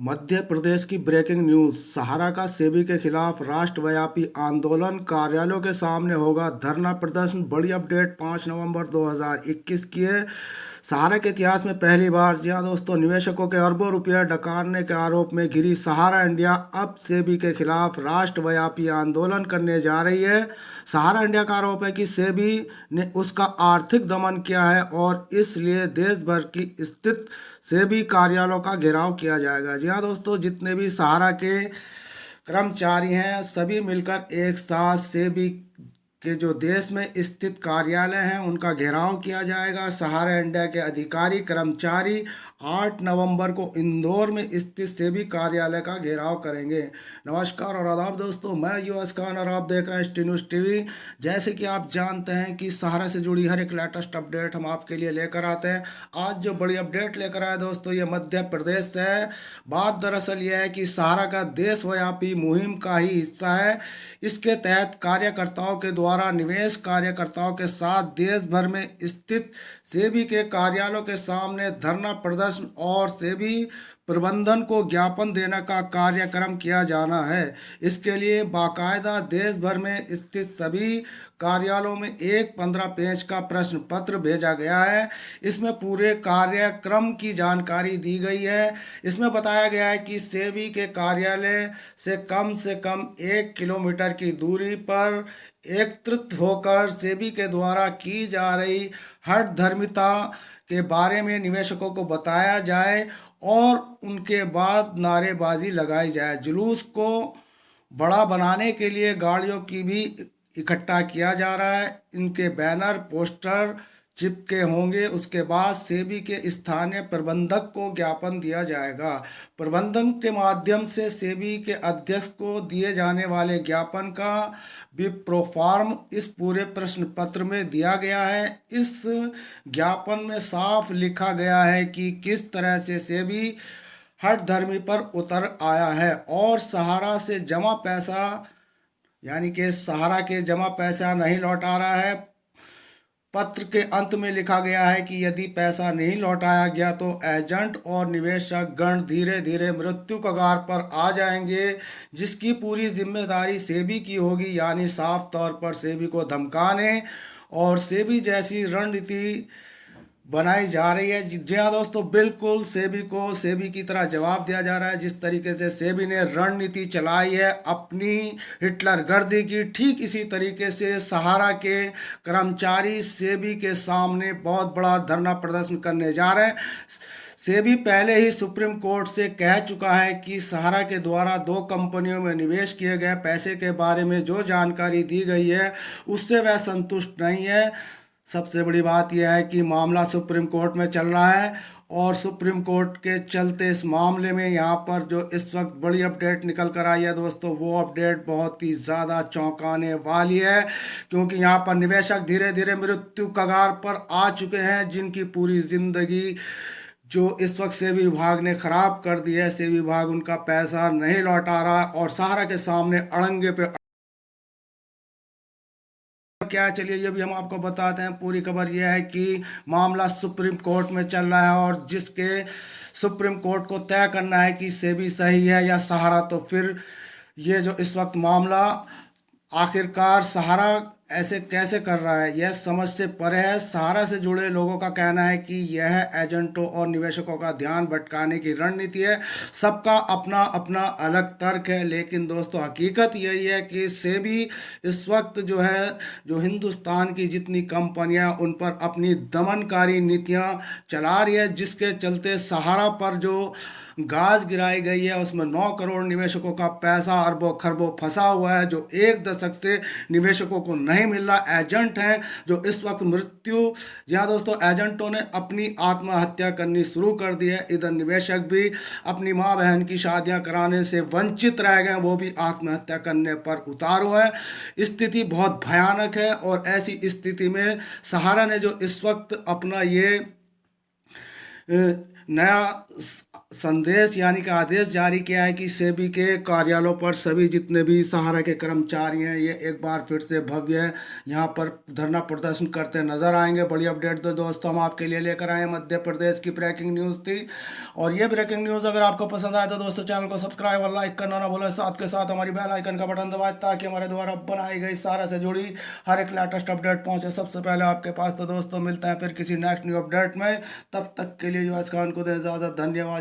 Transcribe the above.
मध्य प्रदेश की breaking news. सहारा का सेबी के खिलाफ राष्ट्रव्यापी आंदोलन, कार्यालयों के सामने होगा धरना प्रदर्शन। बड़ी अपडेट 5 नवंबर 2021 की है। सहारा के इतिहास में पहली बार, जी हाँ दोस्तों, निवेशकों के अरबों रुपया डकारने के आरोप में घिरी सहारा इंडिया अब सेबी के खिलाफ राष्ट्रव्यापी आंदोलन करने जा रही है। सहारा इंडिया का आरोप है कि सेबी ने उसका आर्थिक दमन किया है और इसलिए देश भर की स्थित सेबी कार्यालयों का घेराव किया जाएगा। जी हाँ दोस्तों, जितने भी सहारा के कर्मचारी हैं सभी मिलकर एक साथ सेबी के जो देश में स्थित कार्यालय हैं उनका घेराव किया जाएगा। सहारा इंडिया के अधिकारी कर्मचारी 8 नवंबर को इंदौर में स्थित सेबी कार्यालय का घेराव करेंगे। नमस्कार और आदाब दोस्तों, मैं युवराज खान और आप देख रहे हैं ST न्यूज़ टीवी। जैसे कि आप जानते हैं कि सहारा से जुड़ी हर एक लेटेस्ट अपडेट हम आपके लिए लेकर आते हैं। आज जो बड़ी अपडेट लेकर आए दोस्तों, ये मध्य प्रदेश से है। बात दरअसल ये है कि सहारा का देशव्यापी मुहिम का ही हिस्सा है। इसके तहत कार्यकर्ताओं के द्वारा निवेश कार्यकर्ताओं के साथ देश भर में स्थित सेबी के कार्यालयों के सामने धरना प्रदर्शन और सेबी प्रबंधन को ज्ञापन देने का कार्यक्रम किया जाना है। इसके लिए बाकायदा देश भर में स्थित सभी कार्यालयों में एक 15 पेज का प्रश्न पत्र भेजा गया है। इसमें पूरे कार्यक्रम की जानकारी दी गई है। इसमें बताया गया है कि सेबी के कार्यालय से कम 1 किलोमीटर की दूरी पर एकत्रित होकर सेबी के द्वारा की जा रही हठधर्मिता के बारे में निवेशकों को बताया जाए और उनके बाद नारेबाजी लगाई जाए। जुलूस को बड़ा बनाने के लिए गाड़ियों की भी इकट्ठा किया जा रहा है। इनके बैनर पोस्टर चिपके होंगे। उसके बाद सेबी के स्थानीय प्रबंधक को ज्ञापन दिया जाएगा। प्रबंधन के माध्यम से सेबी के अध्यक्ष को दिए जाने वाले ज्ञापन का विप्रो फॉर्म इस पूरे प्रश्न पत्र में दिया गया है। इस ज्ञापन में साफ लिखा गया है कि किस तरह से सेबी हठधर्मी पर उतर आया है और सहारा से जमा पैसा, यानी कि सहारा के जमा पैसा नहीं लौटा रहा है। पत्र के अंत में लिखा गया है कि यदि पैसा नहीं लौटाया गया तो एजेंट और निवेशक गण धीरे धीरे मृत्यु कगार पर आ जाएंगे, जिसकी पूरी जिम्मेदारी सेबी की होगी। यानी साफ तौर पर सेबी को धमकाने और सेबी जैसी रणनीति बनाई जा रही है। जी हाँ दोस्तों, बिल्कुल सेबी को सेबी की तरह जवाब दिया जा रहा है। जिस तरीके से सेबी ने रणनीति चलाई है अपनी हिटलर गर्दी की, ठीक इसी तरीके से सहारा के कर्मचारी सेबी के सामने बहुत बड़ा धरना प्रदर्शन करने जा रहे हैं। सेबी पहले ही सुप्रीम कोर्ट से कह चुका है कि सहारा के द्वारा 2 कंपनियों में निवेश किए गए पैसे के बारे में जो जानकारी दी गई है उससे वह संतुष्ट नहीं है। सबसे बड़ी बात यह है कि मामला सुप्रीम कोर्ट में चल रहा है और सुप्रीम कोर्ट के चलते इस मामले में यहाँ पर जो इस वक्त बड़ी अपडेट निकल कर आई है दोस्तों, वो अपडेट बहुत ही ज़्यादा चौंकाने वाली है। क्योंकि यहाँ पर निवेशक धीरे धीरे मृत्यु कगार पर आ चुके हैं, जिनकी पूरी ज़िंदगी जो इस वक्त सेबी विभाग ने ख़राब कर दी है। सेबी विभाग उनका पैसा नहीं लौटा रहा और सहारा के सामने अड़ंगे पे क्या है, चलिए ये भी हम आपको बताते हैं। पूरी खबर यह है कि मामला सुप्रीम कोर्ट में चल रहा है और जिसके सुप्रीम कोर्ट को तय करना है कि सेबी सही है या सहारा। तो फिर ये जो इस वक्त मामला, आखिरकार सहारा ऐसे कैसे कर रहा है, यह समझ से परे है। सहारा से जुड़े लोगों का कहना है कि यह एजेंटों और निवेशकों का ध्यान भटकाने की रणनीति है। सबका अपना अपना अलग तर्क है, लेकिन दोस्तों हकीकत यही है कि सेबी इस वक्त जो है, जो हिंदुस्तान की जितनी कंपनियां उन पर अपनी दमनकारी नीतियां चला रही है, जिसके चलते सहारा पर जो गाज गिराई गई है उसमें 9 करोड़ निवेशकों का पैसा अरबों खरबों फंसा हुआ है, जो 1 दशक से निवेशकों को नहीं मिल रहा। एजेंट हैं जो इस वक्त मृत्यु, जहाँ दोस्तों एजेंटों ने अपनी आत्महत्या करनी शुरू कर दी है। इधर निवेशक भी अपनी माँ बहन की शादियां कराने से वंचित रह गए, वो भी आत्महत्या करने पर उतारू हैं। स्थिति बहुत भयानक है और ऐसी स्थिति में सहारा ने जो इस वक्त अपना ये नया संदेश यानी कि आदेश जारी किया है कि सेबी के कार्यालयों पर सभी जितने भी सहारा के कर्मचारी हैं ये एक बार फिर से भव्य यहाँ पर धरना प्रदर्शन करते नजर आएंगे। बड़ी अपडेट तो दोस्तों हम आपके लिए लेकर आए हैं, मध्य प्रदेश की ब्रेकिंग न्यूज़ थी। और ये ब्रेकिंग न्यूज़ अगर आपको पसंद आए तो दोस्तों चैनल को सब्सक्राइब और लाइक करना ना भूलें, साथ के साथ हमारी बेल आइकन का बटन दबाएं ताकि हमारे द्वारा बनाई गई सहारा से जुड़ी हर एक लेटेस्ट अपडेट पहुंचे सबसे पहले आपके पास। तो दोस्तों मिलते हैं फिर किसी नेक्स्ट न्यू अपडेट में, तब तक के लिए जो खान को दे इजाज़त। धन्यवाद।